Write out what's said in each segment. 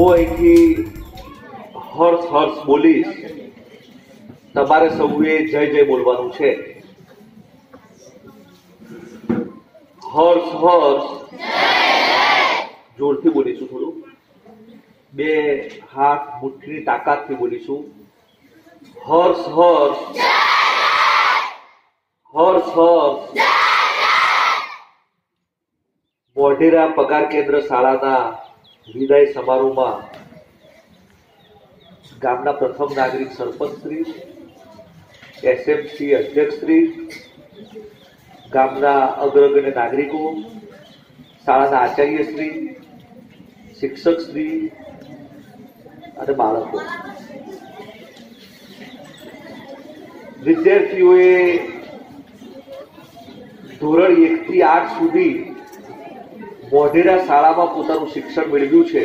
હું અહીંથી હર્ષ હર્ષ બોલીશ, તમારે સૌએ જય જય બોલવાનું છે. હર્ષ હર્ષ જોરથી બોલીશું, થોડું બે હાથ મુઠ્ઠીની તાકાતથી બોલીશું. હર્ષ હર્ષ હર્ષ હર્ષ. મોઢેરા પગાર કેન્દ્ર શાળાના વિદાય સમારોહમાં ગામના પ્રથમ નાગરિક સરપંચ શ્રી, એસએમસી અધ્યક્ષ શ્રી, ગામના અગ્રગણ્ય નાગરિકો, શાળાના આચાર્ય શ્રી, શિક્ષક શ્રી અને બાળકો, વિદ્યાર્થીઓએ ધોરણ 1 થી 8 સુધી મોઢેરા શાળામાં પોતાનું શિક્ષણ મેળવ્યું છે.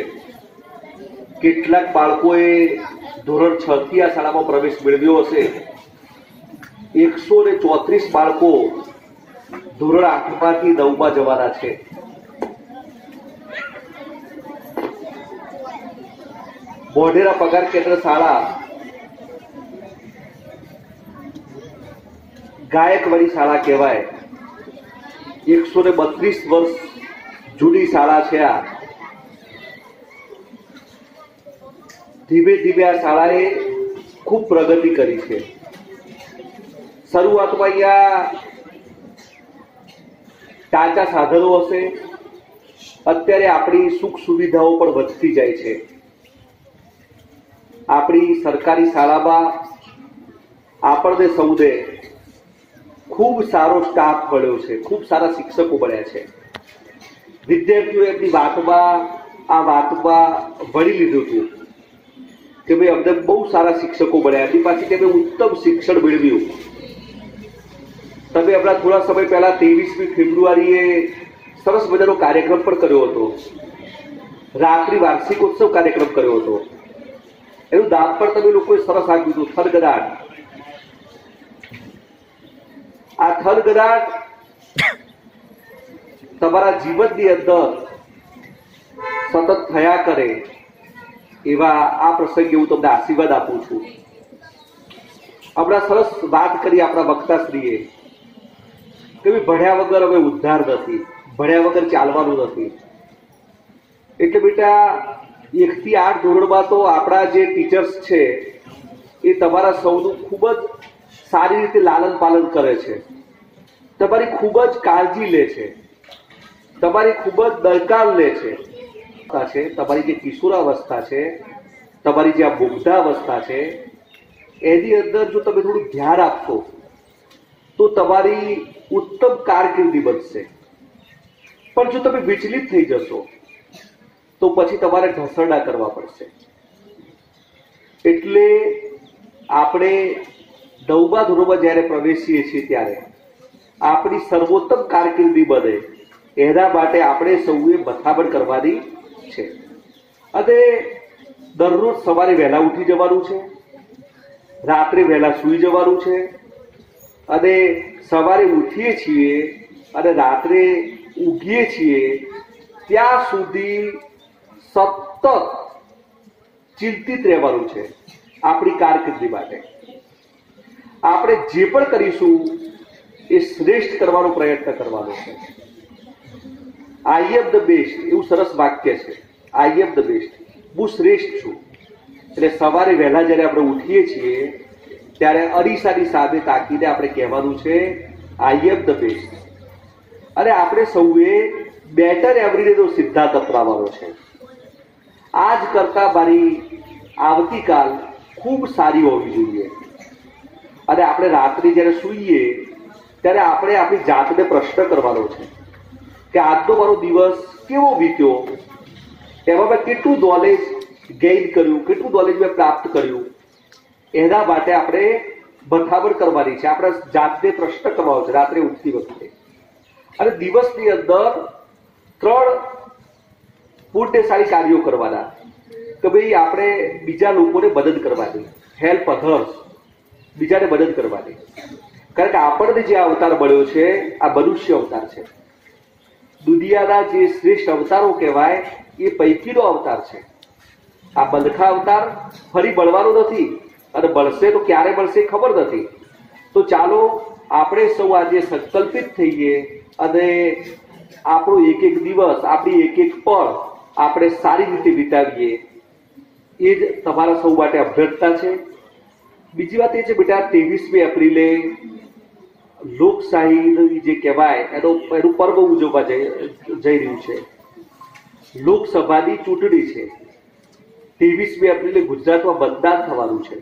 કેટલાક બાળકોએ ધોરણ 6 થી આ શાળામાં પ્રવેશ મેળવ્યો હશે. 134 બાળકો ધોરણ 8 માંથી 9 જવાના છે. મોઢેરા પગાર કેન્દ્ર શાળા ગાયકવાડી શાળા કહેવાય. 132 વર્ષ જૂની શાળા છે. આ ધીમે ધીમે આ શાળાએ ખૂબ પ્રગતિ કરી છે. શરૂઆતમાં અહીંયા ટાંચા સાધનો હશે. અત્યારે આપણી સુખ સુવિધાઓ પણ વધતી જાય છે. આપણી સરકારી શાળામાં આપણને સૌને ખૂબ સારો સ્ટાફ મળ્યો છે, ખૂબ સારા શિક્ષકો બન્યા છે. વિદ્યાર્થીઓ એમની વાતમાં વળી લીધું હતું કે ભાઈ અમને બહુ સારા શિક્ષકો બન્યા, એમની પાસેથી અમે ઉત્તમ શિક્ષણ મેળવ્યું. તમે હમણાં થોડા સમય પહેલા 23મી ફેબ્રુઆરીએ સરસ મજાનો કાર્યક્રમ પણ કર્યો હતો. રાત્રિ વાર્ષિકોત્સવ કાર્યક્રમ કર્યો હતો. એનું નામ પણ તમે લોકોએ સરસ આપ્યું હતું, થનગનાટ. આ થનગનાટ તમારા જીવનની અંદર સતત થયા કરે એવા આ પ્રસંગે હું તમને આશીર્વાદ આપું છું. હમણાં સરસ વાત કરી આપણા વક્તાશ્રીએ કે ભણ્યા વગર હવે ઉદ્ધાર નથી, ભણ્યા વગર ચાલવાનું નથી. એટલે બેટા 1 થી 8 ધોરણમાં તો આપણા જે ટીચર્સ છે એ તમારા સૌનું ખૂબ જ સારી રીતે લાલન પાલન કરે છે, તમારી ખૂબ જ કાળજી લે છે, તમારી ખૂબ જ દરકાર લે છે. તમારી જે કિશોરાવસ્થા છે, તમારી જે આ મુગ્ધાવસ્થા છે, એની અંદર જો તમે થોડું ધ્યાન આપશો તો તમારી ઉત્તમ કારકિર્દી બનશે. પણ જો તમે વિચલિત થઈ જશો તો પછી તમારે ઢસરડા કરવા પડશે. એટલે આપણે 9મા ધોરણમાં જ્યારે પ્રવેશીએ છીએ ત્યારે આપણી સર્વોત્તમ કારકિર્દી બને એના માટે આપણે સૌએ મથામણ કરવાની છે. અને દરરોજ સવારે વહેલા ઉઠી જવાનું છે, રાત્રે વહેલા સૂઈ જવાનું છે. અને સવારે ઉઠીએ છીએ અને રાત્રે ઊંઘીએ છીએ ત્યાં સુધી સતત ચિંતિત રહેવાનું છે આપણી કારકિર્દી માટે. આપણે જે પણ કરીશું એ શ્રેષ્ઠ કરવાનો પ્રયત્ન કરવાનો છે. આઈ એમ ધ બેસ્ટ એવું સરસ વાક્ય છે. આઈ એમ ધ બેસ્ટ, હું શ્રેષ્ઠ છું. એટલે સવારે વહેલા જ્યારે આપણે ઉઠીએ છીએ ત્યારે અરીસાની સામે તાકીને આપણે કહેવાનું છે આઈ એમ ધ બેસ્ટ. અને આપણે સૌએ બેટર એવરીડેનો સિદ્ધાંત અપનાવવાનો છે. આજ કરતાં મારી આવતીકાલ ખૂબ સારી હોવી જોઈએ. અને આપણે રાત્રે જ્યારે સૂઈએ ત્યારે આપણે આપણી જાતને પ્રશ્ન કરવાનો છે કે આજનો મારો દિવસ કેવો વીત્યો, એમાં મેં કેટલું નોલેજ ગેઇન કર્યું, કેટલું નોલેજ મેં પ્રાપ્ત કર્યું. એના માટે આપણે મથામણ કરવાની છે, આપણે જાતને પ્રશ્ન કરવાનો છે રાત્રે ઉઠતી વખતે. અને દિવસની અંદર 3 પુણ્યશાળી કાર્યો કરવાના કે ભાઈ આપણે બીજા લોકોને મદદ કરવાની, હેલ્પ અધર્સ, બીજાને મદદ કરવાની. કારણ કે આપણને જે અવતાર મળ્યો છે આ મનુષ્ય અવતાર છે. દુનિયાના જે શ્રેષ્ઠ અવતારો કહેવાય એ પૈકીનો અવતાર છે. આ બંધખા અવતાર ફરી બળવાનો નથી, અને બળશે તો ક્યારે બળશે ખબર નથી. તો ચાલો આપણે સૌ આજે સંકલ્પિત થઈએ અને આપણો એક એક દિવસ, આપણી એક એક પળ આપણે સારી રીતે વિતાવીએ. એ જ તમારા સૌ માટે અભ્યર્થના છે. બીજી વાત એ છે બેટા, 23મી એપ્રિલે લોકશાહી જે કહેવાય એનું પર્વ ઉજવવા જઈ રહ્યું છે. લોકસભાની ચૂંટણી છે. 23મી એપ્રિલે ગુજરાતમાં મતદાન થવાનું છે.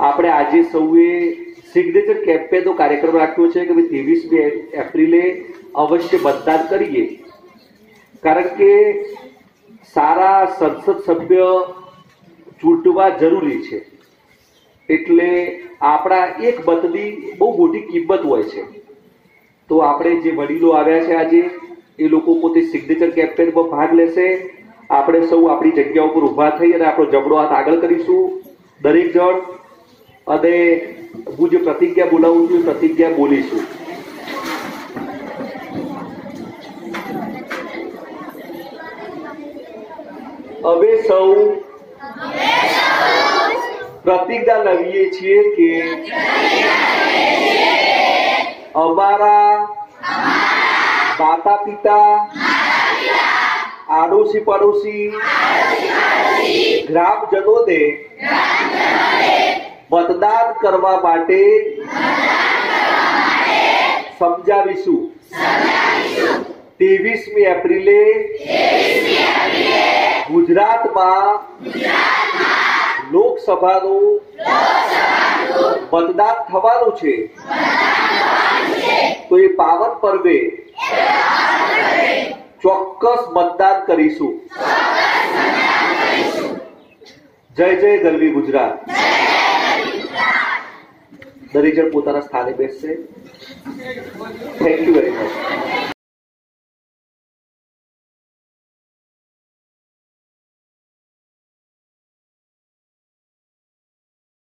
આપણે આજે સૌએ સિગ્નેચર કેમ્પેનનો કાર્યક્રમ રાખ્યો છે કે 23મી એપ્રિલે અવશ્ય મતદાન કરીએ, કારણ કે સારા સંસદ સભ્ય ચૂંટવા જરૂરી છે. એટલે આપણા એક મતની બહુ મોટી કિંમત હોય છે. તો આપણે જે વડીલો આવ્યા છે આજે, એ લોકો પોતે સિગ્નેચર કેમ્પેનમાં ભાગ લેશે. આપણે સૌ આપણી જગ્યા ઉપર ઊભા થઈ અને આપણો જમણો હાથ આગળ કરીશું દરેક જણ, અને હું જે પ્રતિજ્ઞા બોલાવું છું એ પ્રતિજ્ઞા બોલીશું. હવે સૌ પ્રતિજ્ઞા લઈએ છીએ કે અમારા માતા પિતા, આડોશી પડોશી, ગ્રામજનોને મતદાન કરવા માટે સમજાવીશું. 23મી એપ્રિલે ગુજરાતમાં લોકસભાનું મતદાન થવાનું છે. તો એ પાવન પર્વે ચોક્કસ મતદાન કરીશું. જય જય ગરવી ગુજરાત. દરેક જણ પોતાના સ્થાને બેસશે. Thank you very much.